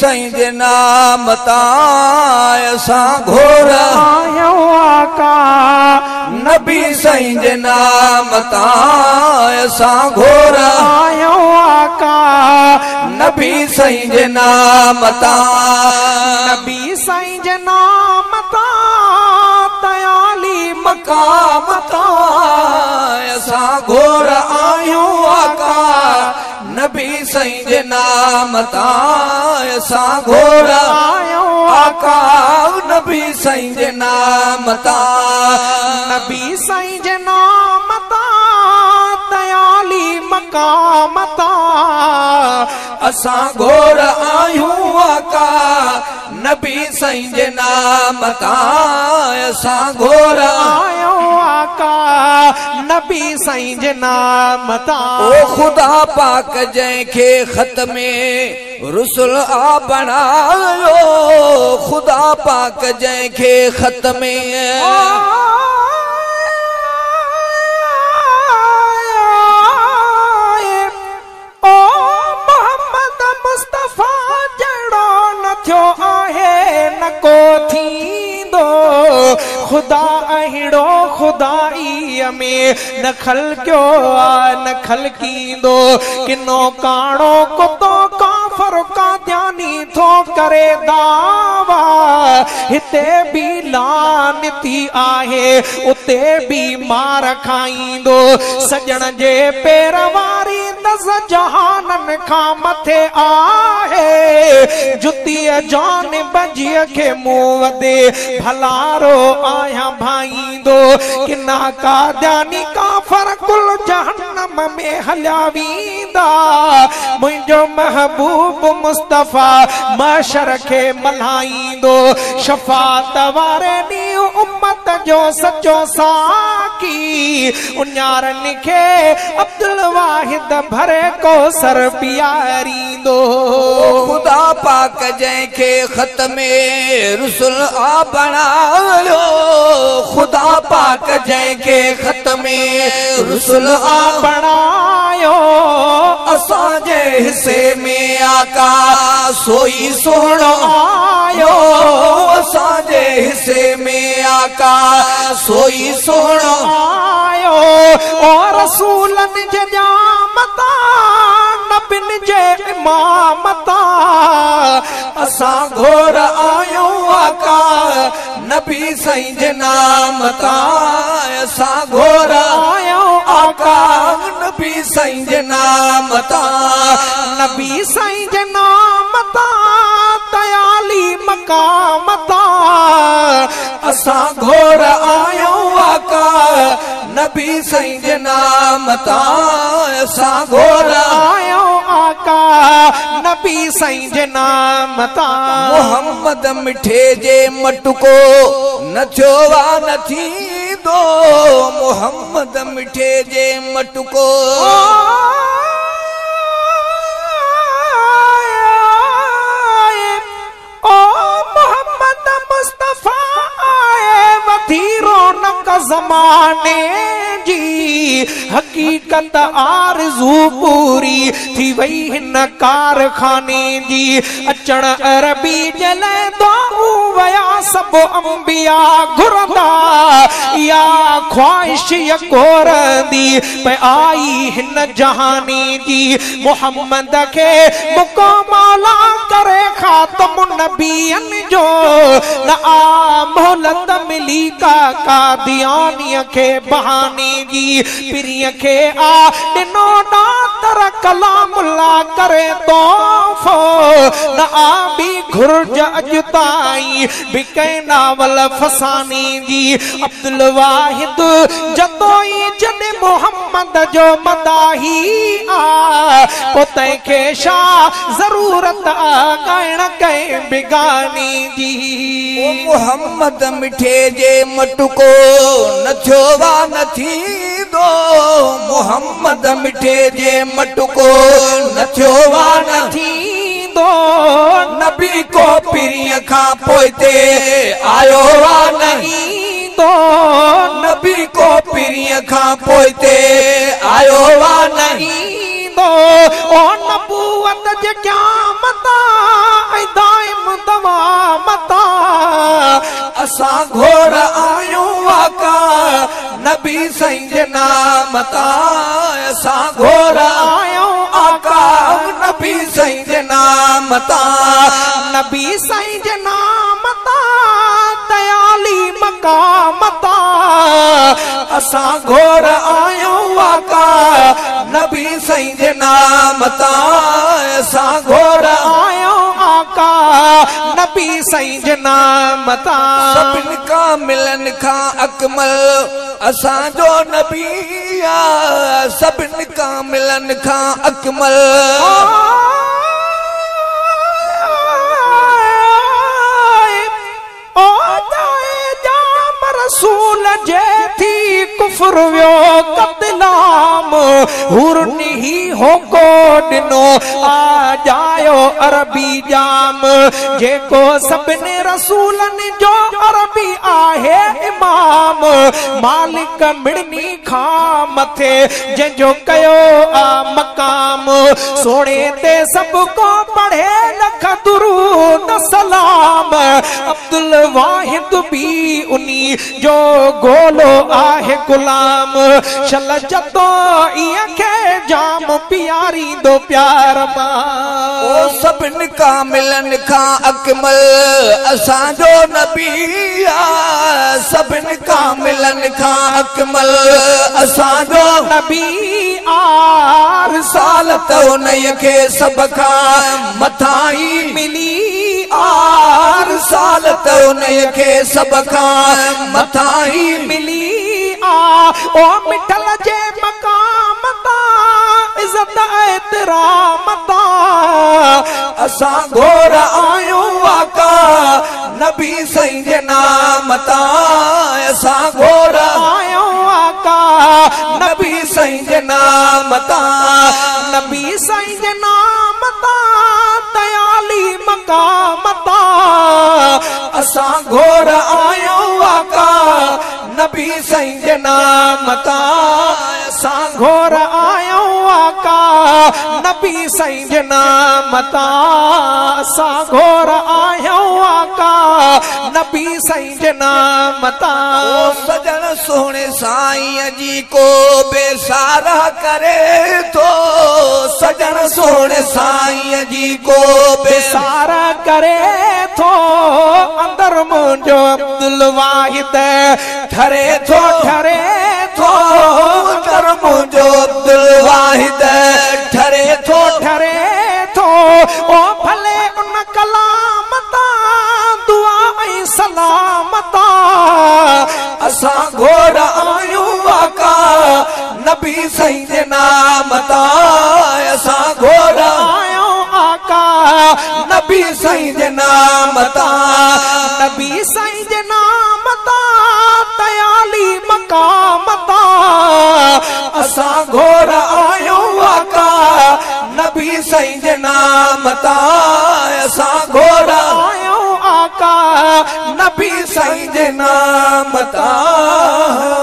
साईं जे नाम तां असां घोर आयो आका। नबी साईं जे नाम तां असां घोर आयो आका। नबी साईं जे नाम तां नबी साईं जे नाम तां तयाली मकाम तां असां घोर आयो आका। नबी साईं जे नाम तां असां घोर आयो आका। नबी साईं जे नाम तां नबी साईं जे नाम तां तयाली मकाम तां असां घोर आयूं आका। नबी साईं जे नाम तां असां घोर आयो आका। नबी साईं जे नाम तां ओ खुदा पाक जंहिंखे ख़त में रुसुल आ बणायो। खुदा पाक जंहिंखे ख़त में को थींदो खुदा अहिड़ो खुदाई में न खलकियो आ न खलकींदो। किनो काणो कुतो काफर का ध्यानी थो करे दावा। हिते भी लानती आहे उते भी मार खाईंदो। सजण जे पेर वारी दस जहानन खां मथे आहे। जुतीअ जान बजीअ खे मुंह वदे भलारो आया भाईंदो। किना काद्यानी काफर कुल जहन्नम में हलिया वेंदा। मुंहिंजो महबूब मुस्तफ़ा महशर खे मल्हाईंदो। शफ़ात वारे ॾींहुं उम्मत जो सचो साकी। उन्यारनि खे अब्दुल वाहिद भरे को सर पियारींदो। खुदा पाक जंहिंखे ख़त में रुसुल आ बणायो। खुदा पाक जंहिंखे ख़त में रुसुल आ बणायो। असांजे हिस्से में आका सोई सुहिणो आयो। असांजे हिस्से में आका सोई सुहिणो आयो। और रसूलन जे ॼामता नबिन जे इमामता असां घोर आयूं आका। नबी साईं जे नाम तां असां घोर आयो आका। नबी साईं जे नाम तां नबी साईं जे नाम तां तयाली मकाम तां असां घोर आयूं आका। नबी साईं जे नाम तां असां घोर आयो आका। नबी साईं जे नाम तां मोहम्मद मिठे जे मटको न थियो वा न थींदो। मोहम्मद मिठे जे मटको ओ मोहम्मद मुस्तफ़ा वधीरो न ज़माने जी। हकीकत आरज़ू पूरी थी वई हिन कारखाने जी। अचण अरबी जले दुआऊं वया सब अंबिया घुरंदा। या ख्वाहिश यकोरंदी पे आई हिन जहानी जी। मोहम्मद के मुको मौला करे खातम नबियन जो। न आ मोहलत मिली का कादियानी के बहाने जी। पिरिय के आ दिनो नातर कलामुल्ला करे तोफो। न आ भी घुर्ज अजताई बिके नावल फसानी जी। अब्दुल वाहिद जतोई जद मोहम्मद जो मदाही आ। पोते के शाह जरूरत गायण के बिगानी जी। ओ मोहम्मद मिठे जे मटको न थियो वा न थींदो। मोहम्मद मिठे जे मटको न थियो वा न थींदो। नबी को पिरीअ खां पोइते आयो वा नहीं तो। नबी को पिरीअ खां पोइते आयो वा नहीं तो। ओ नबूवत जे क़याम मता दाइम दवा मता असां घोर आयूं आका नबी साईं जे नाम तां असां घोर आयूं आका नबी साईं जे नाम तां नबी साईं जे नाम तां दयाली मकाम तां असां घोर आयूं आका नबी साईं जे नाम तां असां घोर आयो आका नबी साईं जे नाम तां सभिनि कामिलनि खां अकमल असांजो नबी आहे सभिनि कामिलनि खां अकमल रसूल जे थी कुफर वियो कतलाम हुरनी ही होको दिनो आ जायो अरबी जाम जेको सभिनी रसूलनि जो अरबी आहे इमाम मालिक मिड़नी खां मथे जंहिंजो कयो आ मकाम सोणे ते सब को पढ़े लख दुरूद सलाम अब्दुल वाहिद भी उनी जो गोलो आहे गुलाम शल जतो इया के जाम प्यारी दो प्यार मां ओ सभिनि कामिलनि खां अकमल असांजो नबी आहे सभिनि कामिलनि खां अकमल असांजो नबी आर रिसालत उन्हीअ खे सभ खां मथां ई मिली आर रिसालत उन्हीअ खे सभ खां मथां ई मिली आ ओ मिठल जे मकाम तां इज्जत एतराम तां असां घोर आयूं आका नबी साईं जे नाम तां असां घोर आयो आका नबी साईं जे नाम तां नबी साईं जे नाम तां दयाली मकाम तां असां घोर आयूं आका नबी साईं जे नाम तां असां घोर आयो आका नबी साईं जे नाम तां असां घोर आयो आका नबी साईं जे नाम तां सजन सोने साईं जी को बेसारा करे तो सजन सोने साईं जी को बेसारा करे थो अंदर मुंहिंजो अब्दुल वाहिद ठरे थो अंदर मुंहिंजो अब्दुल वाहिद ठरे थो ओ भले उन कलाम तां दुआ ऐं सलाम तां असां घोर आयूं आका नबी साईं जे नाम तां असां घोर आयो आका नबी साईं जे नाम तां नबी साईं जे नाम तां दयाली मकाम तां असां घोर आयूं आका नबी साईं जे नाम तां असां घोर आयो आका नबी साईं जे नाम तां